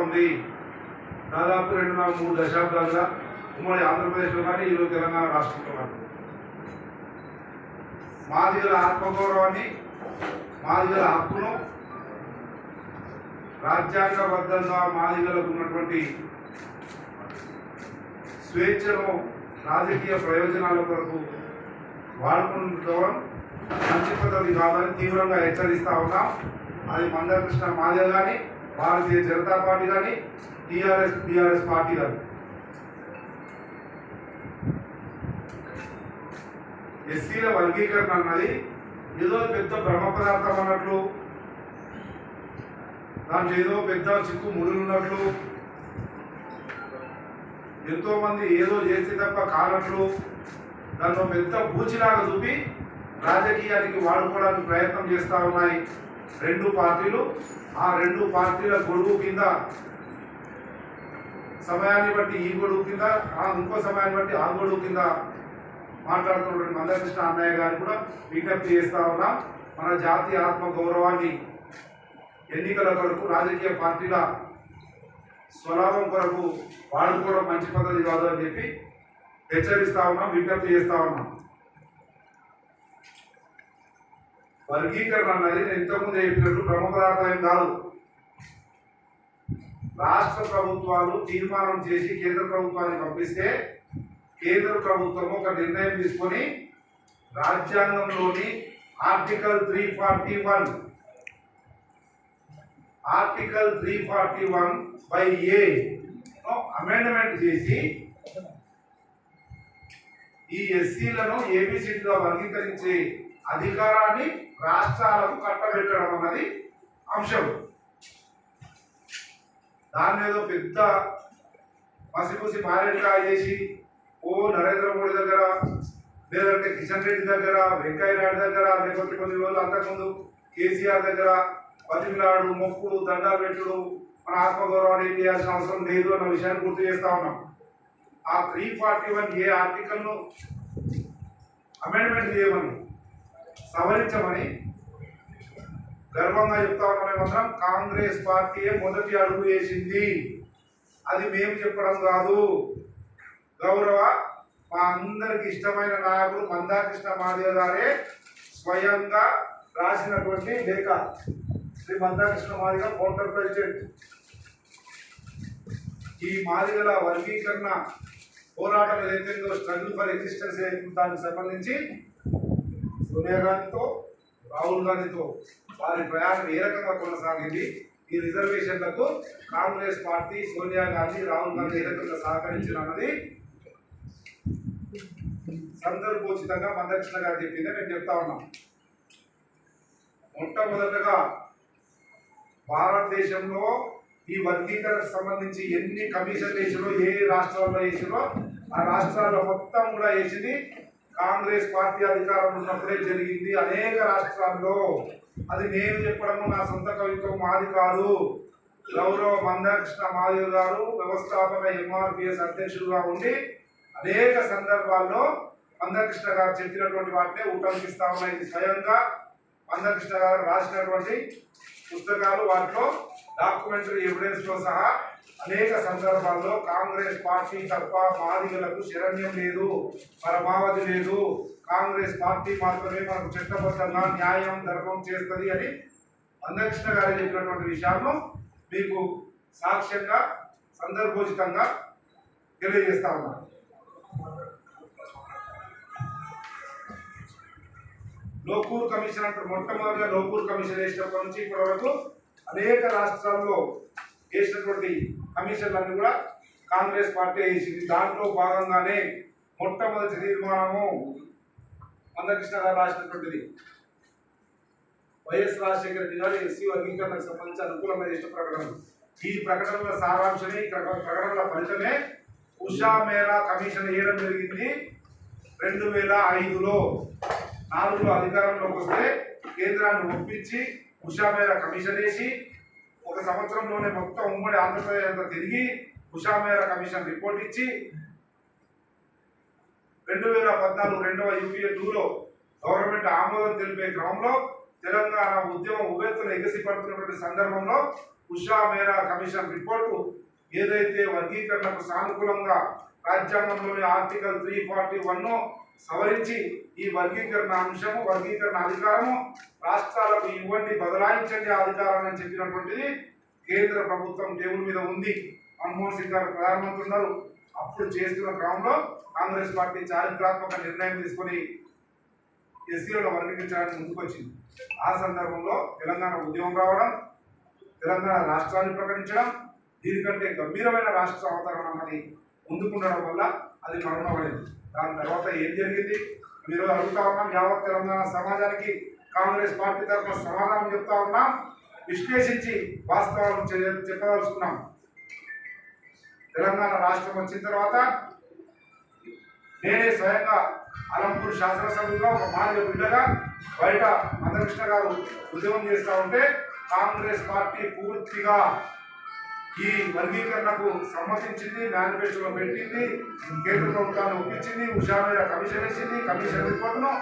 ఉంది. దాదాపు 2-3 దశాబ్దాలుగా ఉమ్మడి ఆంధ్రప్రదేశ్లో కానీ ఈరోజు తెలంగాణ రాష్ట్రంలో కానీ మాదిగల ఆత్మగౌరవాన్ని, మాదిగల హక్కును, రాజ్యాంగబద్ధంగా మాదిగలకు ఉన్నటువంటి స్వేచ్ఛను రాజకీయ ప్రయోజనాల కొరకు వాడుకుంటుకోవడం మంచి పద్ధతి కాదని తీవ్రంగా హెచ్చరిస్తూ ఉన్నాం. అది మందకృష్ణ మాదిగ కానీ, భారతీయ జనతా పార్టీ కానీ, టీఆర్ఎస్ పార్టీ కానీ. ఎస్సీల వర్గీకరణ అన్నది ఏదో పెద్ద బ్రహ్మ పదార్థం అన్నట్లు, దాంట్లో ఏదో పెద్ద చిక్కు ముడులు ఉన్నట్లు, ఎంతో మంది ఏదో చేస్తే తప్ప కానట్లు దాంట్లో పెద్ద బూచిలాగా చూపి రాజకీయానికి వాడుకోవడానికి ప్రయత్నం చేస్తూ ఉన్నాయి రెండు పార్టీలు. ఆ రెండు పార్టీల గొడుగు కింద సమయాన్ని బట్టి ఈ గొడుగు కింద, ఇంకో సమయాన్ని బట్టి ఆ గొడుగు కింద మాట్లాడుతున్నటువంటి మందకృష్ణ అన్నయ్య గారిని కూడా విజ్ఞప్తి చేస్తూ ఉన్నాం. మన జాతీయ ఆత్మ గౌరవాన్ని ఎన్నికల కొరకు, రాజకీయ పార్టీల స్వలాభం కొరకు వాడుకోవడం మంచి పద్ధతి కాదు అని చెప్పి హెచ్చరిస్తా ఉన్నాం, విజ్ఞప్తి చేస్తా ఉన్నాం. వర్గీకరణ అన్నది నేను ఇంతకుముందు చెప్పినట్టు బ్రహ్మ పదార్థం కాదు. రాష్ట్ర ప్రభుత్వాలు తీర్మానం చేసి కేంద్ర ప్రభుత్వానికి పంపిస్తే కేంద్ర ప్రభుత్వం ఒక నిర్ణయం తీసుకొని రాజ్యాంగంలోని ఆర్టికల్ 341/A అమెండ్మెంట్ చేసి ఈ ఎస్సీలను ఏబిసిడిగా వర్గీకరించే అధికారాన్ని రాష్ట్రాలకు కట్టబెట్టడం అన్నది అంశం. దాన్ని ఏదో పెద్ద మసిపూసి మారేడుకాయ చేసి నరేంద్ర మోడీ దగ్గర, లేదంటే కిషన్ రెడ్డి దగ్గర, వెంకయ్య నాయుడు దగ్గర, లేకపోతే కొన్ని రోజులు అంతకుముందు కేసీఆర్ దగ్గర బతిమిలాడు, మొక్కుడు, దండాలు పెట్టుడు, మన ఆత్మగౌరవాన్ని చేయాల్సిన అవసరం లేదు అన్న విషయాన్ని గుర్తు చేస్తా ఉన్నాం. ఆ 341A ఆర్టికల్ను అమెండ్మెంట్ చేయమని, సవరించమని గర్వంగా చెప్తా ఉన్నాం. మేమందరం కాంగ్రెస్ పార్టీయే మొదటి అడుగు వేసింది, అది మేము చెప్పడం కాదు. గౌరవ మా అందరికి ఇష్టమైన నాయకుడు మందాకృష్ణ మాదిగ గారే స్వయంగా రాసినటువంటి లేఖ. Shri Manda Krishna Madiga, founder president. ఈ మాదిగల వర్గీకరణ పోరాటం ఏదైతుందో, స్ట్రగుల్ ఫర్ ఎగ్జిస్టెన్స్ దానికి సంబంధించి సోనియా గాంధీతో, రాహుల్ గాంధీతో వారి ప్రయాణం ఏ రకంగా కొనసాగింది, ఈ రిజర్వేషన్లకు కాంగ్రెస్ పార్టీ, సోనియా గాంధీ, రాహుల్ గాంధీ ఏ రకంగా సహకరించిన అన్నది సందర్భోచితంగా మందకృష్ణ గారు చెప్పిందే మేము చెప్తా ఉన్నాం. మొట్టమొదటగా భారతదేశంలో ఈ వర్గీకరణకు సంబంధించి ఎన్ని కమిషన్లు వేసినో, ఏ రాష్ట్రాల్లో వేసినో ఆ రాష్ట్రాల్లో మొత్తం కూడా వేసింది కాంగ్రెస్ పార్టీ అధికారం ఉన్నప్పుడే జరిగింది. అనేక రాష్ట్రాల్లో. అది నేను చెప్పడము నా సొంత కవిత్వం, మాది కాదు. గౌరవ మందకృష్ణ మాదిగ గారు వ్యవస్థాపక MRPS అధ్యక్షుడుగా ఉండి అనేక సందర్భాల్లో మందకృష్ణ గారు చెప్పినటువంటి వాటినే ఉటంకిస్తా ఉన్నాయి. ఇది స్వయంగా మందకృష్ణ గారు రాసినటువంటి పుస్తకాలు, వాటిలో డాక్యుమెంటరీ ఎవిడెన్స్ తో సహా అనేక సందర్భాల్లో కాంగ్రెస్ పార్టీ తప్ప మాదిగలకు శరణ్యం లేదు, పరమావధి లేదు, కాంగ్రెస్ పార్టీ మాత్రమే మనకు చట్టబద్ధంగా న్యాయం, ధర్మం చేస్తుంది అని మందకృష్ణ గారు చెప్పినటువంటి విషయాలను మీకు సాక్ష్యంగా, సందర్భోచితంగా తెలియజేస్తా ఉన్నారు. లోకూర్ కమిషన్ అంటారు. మొట్టమొదటిగా లోకూర్ కమిషన్ వేసినప్పటి నుంచి ఇప్పటి వరకు అనేక రాష్ట్రాల్లో వేసినటువంటి కమిషన్లన్నీ కూడా కాంగ్రెస్ పార్టీ వేసింది. దాంట్లో భాగంగానే మొట్టమొదటి తీర్మానము మందకృష్ణ గారు రాసినటువంటిది. వైఎస్ రాజశేఖర రెడ్డి గారు ఎస్సీ వర్గీకరణకు సంబంధించి అనుకూలంగా చేసిన ప్రకటన. ఈ ప్రకటనల సారాంశమే, ఈ ప్రకటనల ఫలితమే ఉషా మేరా కమిషన్ వేయడం జరిగింది. 2005లో 4లో అధికారంలోకి వస్తే కేంద్రాన్ని ఒప్పించి ఉషా మేరా కమిషన్ వేసి 1 సంవత్సరంలోనే మొత్తం ఉమ్మడి ఆంధ్రప్రదేశ్ అంతా తిరిగి ఉషా మేరా కమిషన్ రిపోర్ట్ ఇచ్చి 2014 రెండవ UPA 2లో గవర్నమెంట్ ఆమోదం తెలిపే క్రమంలో తెలంగాణ ఉద్యమం ఉవ్వెత్తున ఎగసిపడుతున్నటువంటి సందర్భంలో ఉషా మేరా కమిషన్ రిపోర్టు ఏదైతే వర్గీకరణకు సానుకూలంగా రాజ్యాంగంలోని ఆర్టికల్ 341 సవరించి ఈ వర్గీకరణ అంశము వర్గీకరణ అధికారము రాష్ట్రాలకు ఇవ్వండి, బదలాయించండి అధికారం అని చెప్పినటువంటిది కేంద్ర ప్రభుత్వం టేబుల్ మీద ఉంది. మన్మోహన్ సింగ్ గారు ప్రధానమంత్రి ఉన్నారు. అప్పుడు చేస్తున్న క్రమంలో కాంగ్రెస్ పార్టీ చారిత్రాత్మక నిర్ణయం తీసుకొని ఎస్సీలను వర్గీకరించడానికి ముందుకొచ్చింది. ఆ సందర్భంలో తెలంగాణ ఉద్యమం రావడం, తెలంగాణ రాష్ట్రాన్ని ప్రకటించడం, దీనికంటే గంభీరమైన రాష్ట్ర అవతరణ అన్నది ముందుకుండడం వల్ల అది మరణమైంది. దాని తర్వాత ఏం జరిగింది మీరు అడుగుతా ఉన్నాం. యావత్ తెలంగాణ సమాజానికి కాంగ్రెస్ పార్టీ తరఫున సమాధానం చెప్తా ఉన్నాం, విశ్లేషించి వాస్తవాలను చెప్పదలుచుకున్నాం. తెలంగాణ రాష్ట్రం వచ్చిన తర్వాత నేనే స్వయంగా అలంపూర్ శాసనసభ్యులుగా ఒక మాదిగ బిడ్డగా బయట మందకృష్ణ గారు ఉద్యమం చేస్తూ ఉంటే కాంగ్రెస్ పార్టీ పూర్తిగా ఈ వర్గీకరణకు సమ్మతించింది, మేనిఫెస్టోలో పెట్టింది, కేంద్ర ప్రభుత్వాన్ని ఒప్పించింది, ఉషా మీద కమిషన్ వేసింది. కమిషన్ రిపోర్టును